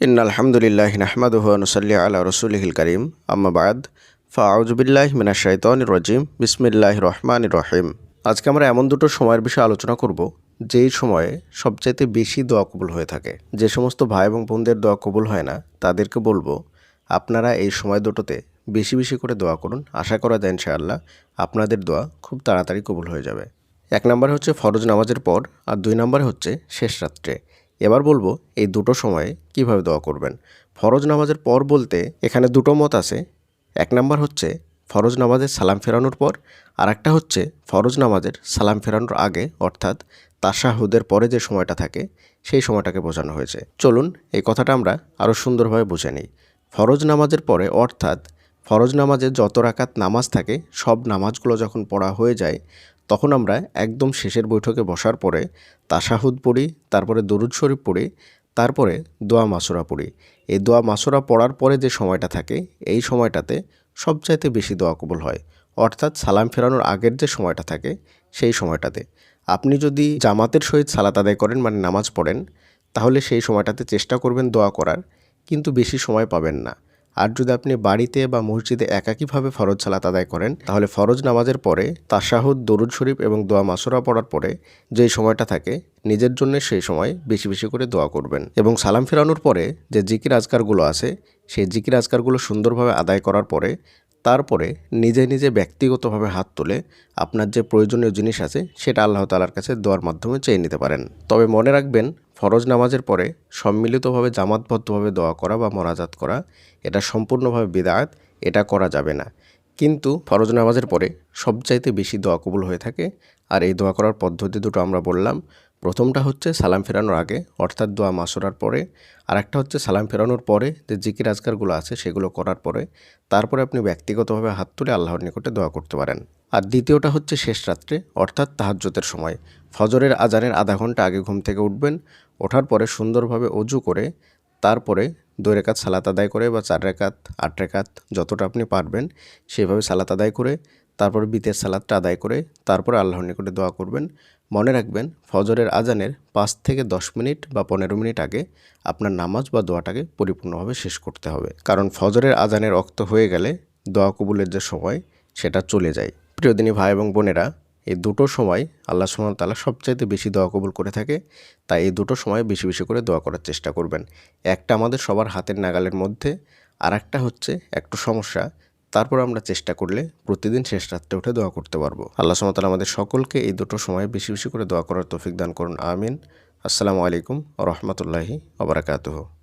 ইন্নাল হামদুলিল্লাহি নাহমাদুহু ওয়া নুসাল্লি আলা রাসূলিহিল কারীম আম্মা বা'দ ফাআউযু বিল্লাহি মিনাশ শাইতানির রাজীম বিসমিল্লাহির রহমানির রহিম। আজকে আমরা এমন দুটো সময়ের বিষয়ে আলোচনা করব যেই সময়ে সবচাইতে বেশি দোয়া কবুল হয়ে থাকে। যে সমস্ত ভাই এবং বোনদের দোয়া কবুল হয় না তাদেরকে বলবো আপনারা এই সময় দুটোতে বেশি বেশি করে দোয়া করুন। আশা করা যায় ইনশাআল্লাহ আপনাদের দোয়া খুব তাড়াতাড়ি কবুল হয়ে যাবে। এক নম্বরে হচ্ছে ফরজ নামাজের পর, আর দুই নম্বরে হচ্ছে শেষ রাত্রে। এবার বলবো এই দুটো সময়ে কিভাবে দোয়া করবেন। ফরজ নামাজের পর বলতে এখানে দুটো মত আছে। এক নাম্বার হচ্ছে ফরজ নামাজের সালাম ফেরানোর পর, আর একটা হচ্ছে ফরজ নামাজের সালাম ফেরানোর আগে, অর্থাৎ তাশাহুদের পরে যে সময়টা থাকে সেই সময়টাকে বোঝানো হয়েছে। চলুন এই কথাটা আমরা আরও সুন্দরভাবে বুঝে নিই। ফরজ নামাজের পরে, অর্থাৎ ফরজ নামাজে যত রাকাত নামাজ থাকে সব নামাজগুলো যখন পড়া হয়ে যায় তখন আমরা একদম শেষের বৈঠকে বসার পরে তাশাহুদ পড়ি, তারপরে দরুদ শরীফ পড়ি, তারপরে দোয়া মাসুরা পড়ি। এই দোয়া মাসুরা পড়ার পরে যে সময়টা থাকে এই সময়টাতে সবচাইতে বেশি দোয়া কবুল হয়, অর্থাৎ সালাম ফেরানোর আগের যে সময়টা থাকে সেই সময়টাতে। আপনি যদি জামাতের সহিত সালাত আদায় করেন, মানে নামাজ পড়েন, তাহলে সেই সময়টাতে চেষ্টা করবেন দোয়া করার, কিন্তু বেশি সময় পাবেন না। আর যদি আপনি বাড়িতে বা মসজিদে একাকীভাবে ফরজ সালাত আদায় করেন তাহলে ফরজ নামাজের পরে তাশাহুদ, দরুদ শরীফ এবং দোয়া মাসুরা পড়ার পরে যেই সময়টা থাকে নিজের জন্য সেই সময় বেশি বেশি করে দোয়া করবেন। এবং সালাম ফেরানোর পরে যে জিকির আজকারগুলো আছে সেই জিকির আজকারগুলো সুন্দরভাবে আদায় করার পরে তারপরে নিজে নিজে ব্যক্তিগতভাবে হাত তুলে আপনার যে প্রয়োজনীয় জিনিস আছে সেটা আল্লাহ তাআলার কাছে দোয়ার মাধ্যমে চেয়ে নিতে পারেন। তবে মনে রাখবেন, ফরজ নামাজের পরে সম্মিলিতভাবে জামাতবদ্ধভাবে দোয়া করা বা মোনাজাত করা এটা সম্পূর্ণভাবে বিদআত, এটা করা যাবে না। কিন্তু ফরজ নামাজের পরে সবচাইতে বেশি দোয়া কবুল হয়ে থাকে। আর এই দোয়া করার পদ্ধতি দুটো আমরা বললাম। প্রথমটা হচ্ছে সালাম ফেরানোর আগে, অর্থাৎ দোয়া মাসুরার পরে, আর একটা হচ্ছে সালাম ফেরানোর পরে যে জিকির আজকারগুলো আছে সেগুলো করার পরে তারপরে আপনি ব্যক্তিগতভাবে হাত তুলে আল্লাহর নিকটে দোয়া করতে পারেন। আর দ্বিতীয়টা হচ্ছে শেষ রাত্রে, অর্থাৎ তাহাজ্জুদের সময়। ফজরের আজানের আধা ঘন্টা আগে ঘুম থেকে উঠবেন, ওঠার পরে সুন্দরভাবে অজু করে তারপরে 2 রাকাত সালাত আদায় করে বা 4 রাকাত 8 রাকাত যতটা আপনি পারবেন সেভাবে সালাত আদায় করে তারপরে বিতের সালাতটা আদায় করে তারপরে আল্লাহর নিকটে দোয়া করবেন। মনে রাখবেন, ফজরের আজানের 5 থেকে 10 মিনিট বা 15 মিনিট আগে আপনার নামাজ বা দোয়াটাকে পরিপূর্ণভাবে শেষ করতে হবে, কারণ ফজরের আজানের ওয়াক্ত হয়ে গেলে দোয়া কবুলের যে সময় সেটা চলে যায়। প্রিয় দিনী ভাই এবং বোনেরা, এই দুটো সময় আল্লাহ সুবহানাহু ওয়া তাআলা সবচাইতে বেশি দোয়া কবুল করে থাকে। তাই এই দুটো সময় বেশি বেশি করে দোয়া করার চেষ্টা করবেন। একটা আমাদের সবার হাতের নাগালের মধ্যে, আর একটা হচ্ছে একটু সমস্যা। তারপর আমরা চেষ্টা করলে প্রতিদিন শেষ রাত্রে উঠে দোয়া করতে পারবো। আল্লাহ সুবহানাহু ওয়া তাআলা আমাদের সকলকে এই দুটো সময় বেশি বেশি করে দোয়া করার তৌফিক দান করুন। আমিন। আসসালামু আলাইকুম ওয়া রাহমাতুল্লাহি ওয়া বারাকাতুহু।